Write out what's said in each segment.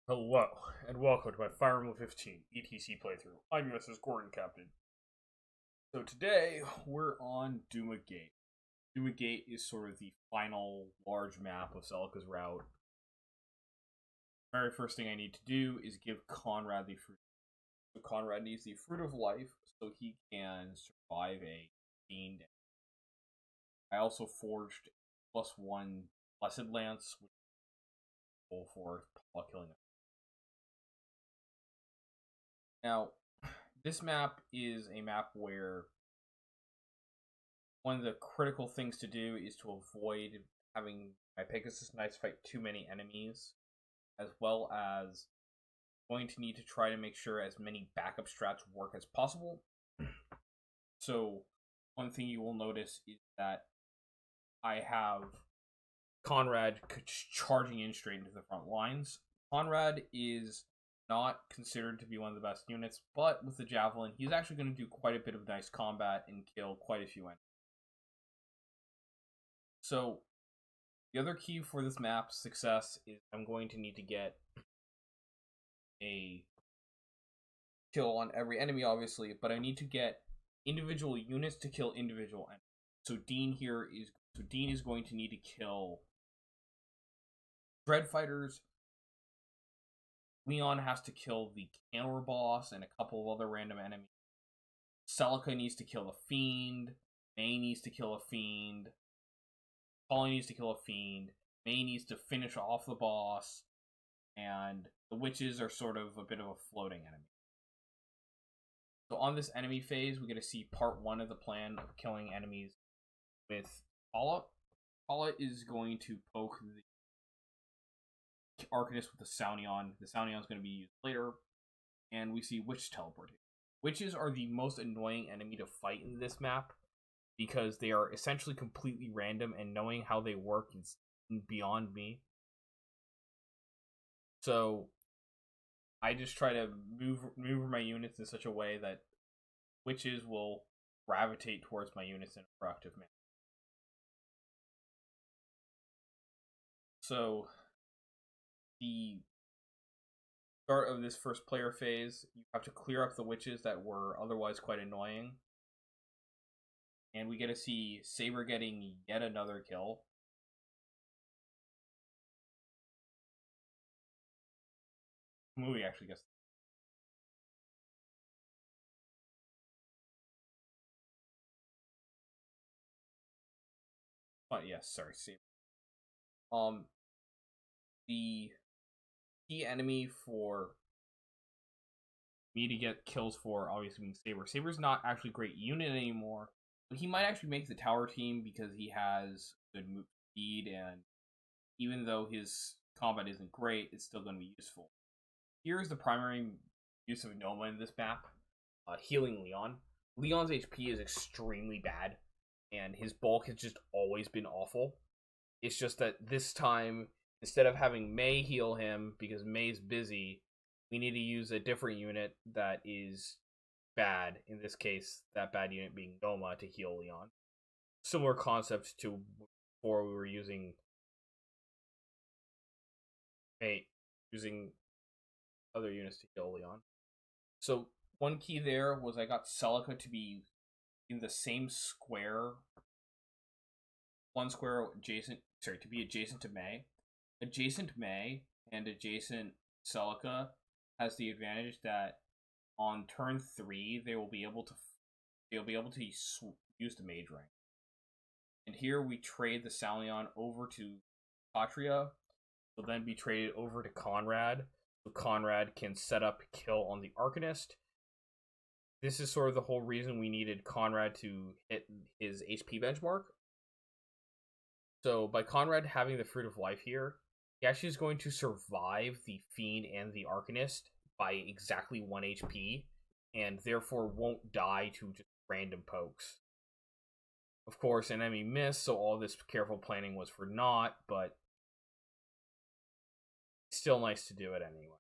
Hello, and welcome to my Fire Emblem 15 ETC playthrough. I'm USS Gordon, Captain. So today, we're on Duma Gate. Duma Gate is sort of the final large map of Celica's route. The very first thing I need to do is give Conrad the fruit. So Conrad needs the fruit of life so he can survive a fiend. I also forged +1 Blessed Lance, which is cool for killing. Now, this map is a map where one of the critical things to do is to avoid having my Pegasus Knights fight too many enemies, as well as going to need to try to make sure as many backup strats work as possible. So, one thing you will notice is that I have Conrad charging in straight into the front lines. Conrad is not considered to be one of the best units, but with the Javelin, he's actually going to do quite a bit of nice combat and kill quite a few enemies. So, the other key for this map's success is I'm going to need to get a kill on every enemy, obviously, but I need to get individual units to kill individual enemies. So Dean is going to need to kill Dread Fighters. Leon has to kill the counter boss and a couple of other random enemies. Celica needs to kill a fiend. May needs to kill a fiend. Polly needs to kill a fiend. May needs to finish off the boss. And the witches are sort of a bit of a floating enemy. So on this enemy phase, we get to see part 1 of the plan of killing enemies with Paula. Paula is going to poke the Arcanist with the Sounion. The Sounion is going to be used later. And we see Witch teleportation. Witches are the most annoying enemy to fight in this map because they are essentially completely random, and knowing how they work is beyond me. So I just try to maneuver my units in such a way that witches will gravitate towards my units in a productive manner. So the start of this first player phase, you have to clear up the witches that were otherwise quite annoying. And we get to see Saber getting yet another kill. The movie actually gets. But yes, sorry, Saber. The key enemy for me to get kills for obviously being Saber. Saber's not actually a great unit anymore, but he might actually make the tower team because he has good move speed, and even though his combat isn't great, it's still going to be useful. Here's the primary use of Noma in this map. Healing Leon. Leon's HP is extremely bad, and his bulk has just always been awful. It's just that this time, instead of having May heal him because May's busy, we need to use a different unit that is bad. In this case, that bad unit being Noma to heal Leon. Similar concept to before we were using other units to heal Leon. So one key there was I got Celica to be in the same square, one square adjacent, to be adjacent to May. Adjacent May and adjacent Celica has the advantage that on turn 3 they will be able to use the mage rank. And here we trade the Salion over to Patria, will then be traded over to Conrad, so Conrad can set up kill on the Arcanist. This is sort of the whole reason we needed Conrad to hit his HP benchmark. So by Conrad having the Fruit of Life here, he actually is going to survive the Fiend and the Arcanist by exactly 1 HP, and therefore won't die to just random pokes. Of course, an enemy missed, so all this careful planning was for naught, but still nice to do it anyway.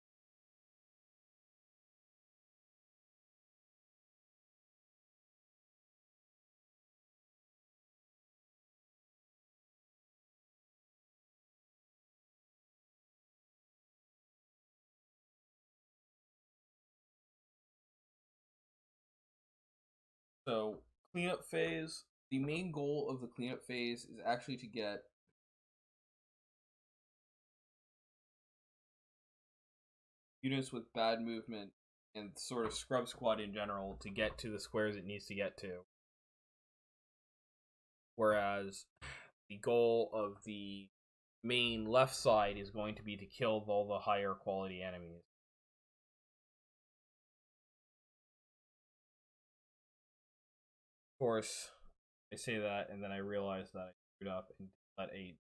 So, cleanup phase. The main goal of the cleanup phase is actually to get units with bad movement and sort of scrub squad in general to get to the squares it needs to get to. Whereas the goal of the main left side is going to be to kill all the higher quality enemies. Of course, I say that and then I realize that I screwed up and let 8.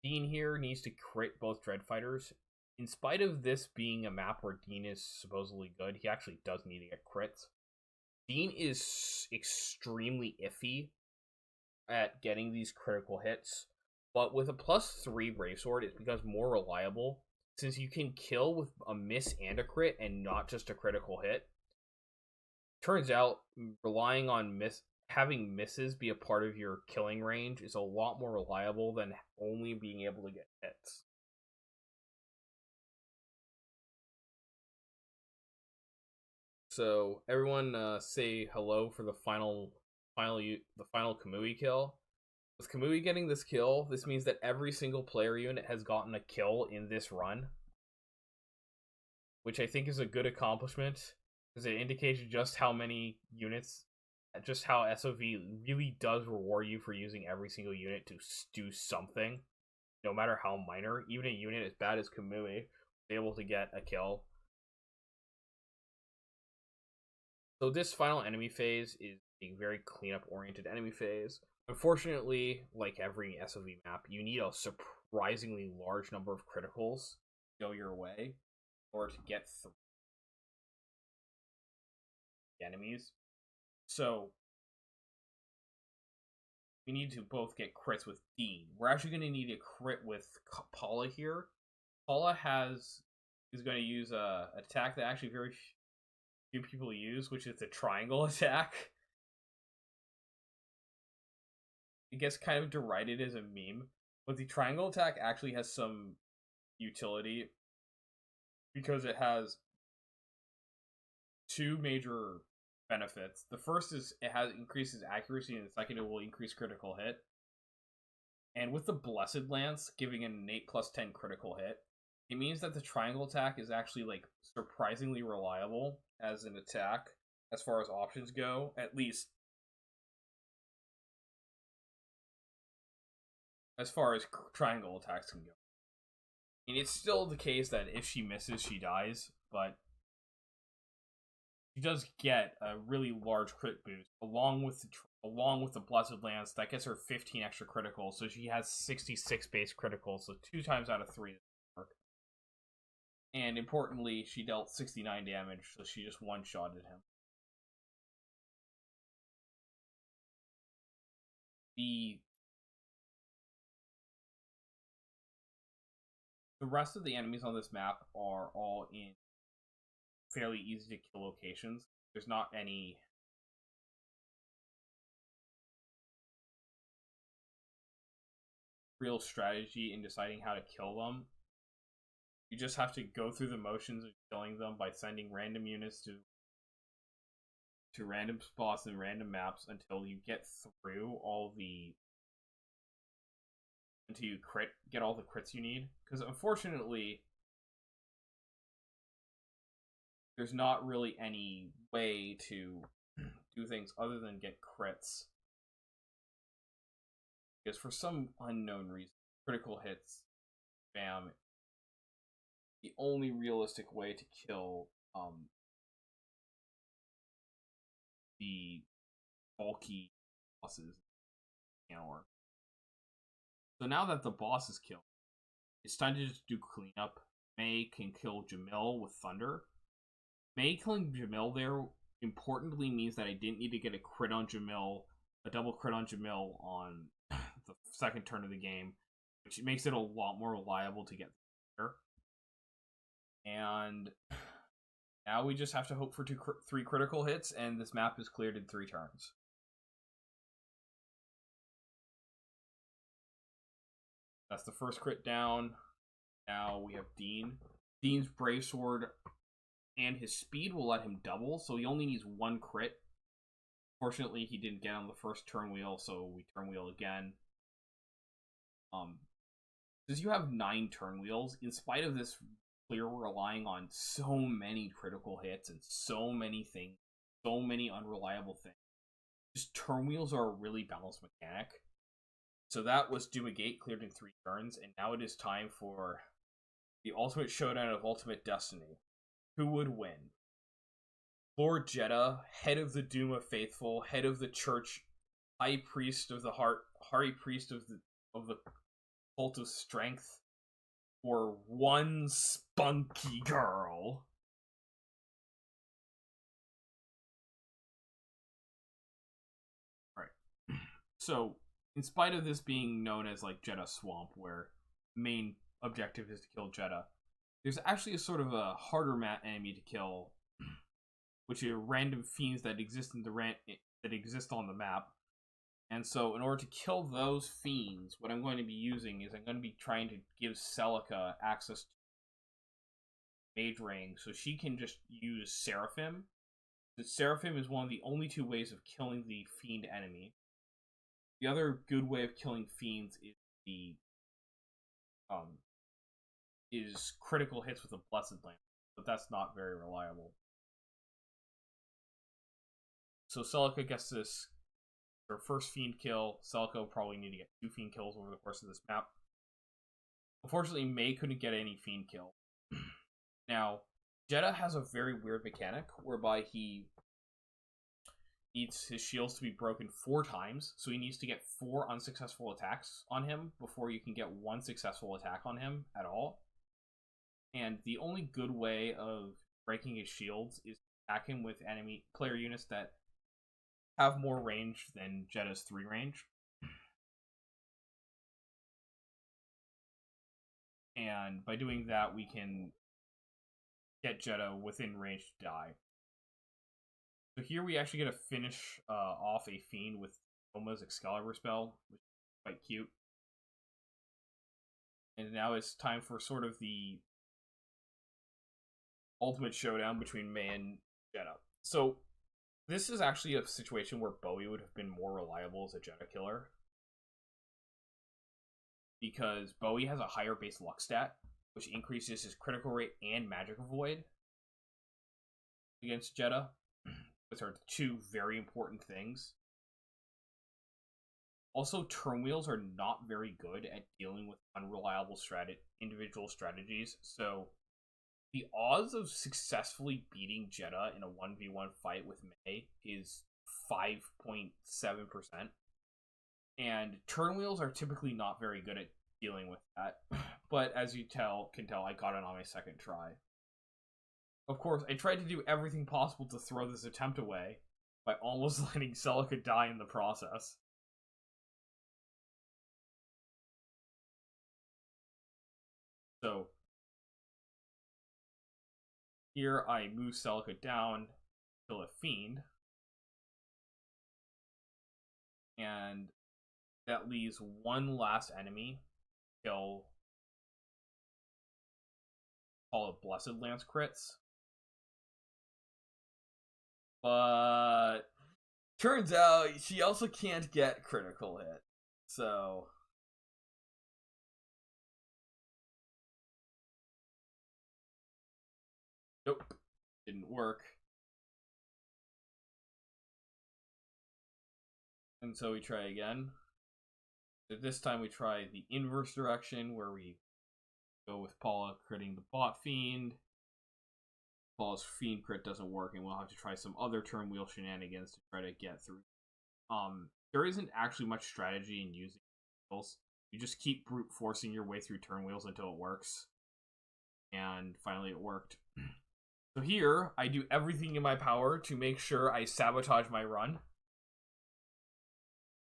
Dean here needs to crit both Dread Fighters. In spite of this being a map where Dean is supposedly good, he actually does need to get crits. Dean is extremely iffy at getting these critical hits, but with a +3 Brave Sword, it becomes more reliable since you can kill with a miss and a crit and not just a critical hit. Turns out relying on having misses be a part of your killing range is a lot more reliable than only being able to get hits. So everyone say hello for the final Kamui kill. With Kamui getting this kill, this means that every single player unit has gotten a kill in this run, which I think is a good accomplishment because it indicates just how many units, just how SOV really does reward you for using every single unit to do something, no matter how minor. Even a unit as bad as Kamui is able to get a kill. So this final enemy phase is a very cleanup-oriented enemy phase. Unfortunately, like every SOV map, you need a surprisingly large number of criticals to go your way in order to get through the enemies. So we need to both get crits with Dean. We're actually going to need a crit with Paula here. Paula is going to use an attack that actually very few people use, which is the triangle attack. It gets kind of derided as a meme, but the triangle attack actually has some utility because it has 2 major benefits. The first is it increases accuracy, and the second it will increase critical hit. And with the Blessed Lance giving an innate +10 critical hit, it means that the triangle attack is actually like surprisingly reliable as an attack as far as options go, at least as far as triangle attacks can go. And it's still the case that if she misses, she dies, but she does get a really large crit boost along with the Blessed Lance that gets her 15 extra criticals, so she has 66 base criticals, so 2 times out of 3 work. And importantly, she dealt 69 damage, so she just one-shotted him. The rest of the enemies on this map are all in fairly easy to kill locations. There's not any real strategy in deciding how to kill them. You just have to go through the motions of killing them by sending random units to random spots and random maps until you get through until you get all the crits you need. Because unfortunately, there's not really any way to do things other than get crits. Because for some unknown reason, critical hits spam the only realistic way to kill the bulky bosses can't work. So now that the boss is killed, it's time to just do cleanup. May can kill Jamil with Thunder. May killing Jamil there importantly means that I didn't need to get a crit on Jamil, a double crit on Jamil on the second turn of the game, which makes it a lot more reliable to get there. And now we just have to hope for 3 critical hits, and this map is cleared in 3 turns. That's the first crit down. Now we have Dean. Dean's Brave Sword and his speed will let him double, so he only needs 1 crit. Fortunately, he didn't get on the first turn wheel, so we turn wheel again. Since you have 9 turn wheels, in spite of this clear relying on so many critical hits and so many things, so many unreliable things, just turn wheels are a really balanced mechanic. So that was Duma Gate, cleared in 3 turns, and now it is time for the ultimate showdown of Ultimate Destiny. Who would win? Lord Jedah, head of the Duma faithful, head of the church, high priest of the heart, high priest of the cult of strength, or one spunky girl? Alright. So, in spite of this being known as like Jedah Swamp, where the main objective is to kill Jedah, there's actually a sort of a harder enemy to kill, which are random fiends that exist on the map. And so, in order to kill those fiends, what I'm going to be using is I'm going to be trying to give Celica access to Mage Ring, so she can just use Seraphim. The Seraphim is one of the only 2 ways of killing the fiend enemy. The other good way of killing fiends is critical hits with a Blessed Lamp, but that's not very reliable. So Celica gets this, her first fiend kill. Celica will probably need to get 2 fiend kills over the course of this map. Unfortunately, May couldn't get any fiend kill. Now, Jedah has a very weird mechanic whereby he needs his shields to be broken 4 times, so he needs to get 4 unsuccessful attacks on him before you can get 1 successful attack on him at all. And the only good way of breaking his shields is to attack him with enemy player units that have more range than Jedah's 3 range. And by doing that, we can get Jedah within range to die. So here we actually get to finish off a fiend with Duma's Excalibur spell, which is quite cute. And now it's time for sort of the ultimate showdown between May and Jedah. So this is actually a situation where Bowie would have been more reliable as a Jedah killer, because Bowie has a higher base luck stat, which increases his critical rate and magic avoid against Jedah, which are 2 very important things. Also, turn wheels are not very good at dealing with unreliable individual strategies, so the odds of successfully beating Jedah in a 1v1 fight with May is 5.7%. And turn wheels are typically not very good at dealing with that. But as you can tell, I got it on my 2nd try. Of course, I tried to do everything possible to throw this attempt away by almost letting Celica die in the process. So here I move Celica down, kill a fiend, and that leaves 1 last enemy. Kill, call it Blessed Lance crits. But turns out she also can't get critical hit. So nope, didn't work. And so we try again. This time we try the inverse direction, where we go with Paula critting the bot fiend. Paula's fiend crit doesn't work, and we'll have to try some other turn wheel shenanigans to try to get through. There isn't actually much strategy in using wheels. You just keep brute forcing your way through turn wheels until it works. And finally it worked. So here, I do everything in my power to make sure I sabotage my run.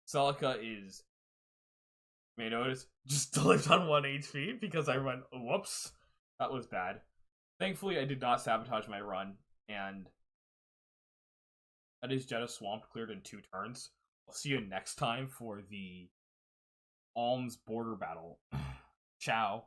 Celica is, you may notice, just lived on 1 HP because I run, whoops, that was bad. Thankfully, I did not sabotage my run, and that is Jedah Swamp cleared in 2 turns. I'll see you next time for the Alms border battle. Ciao.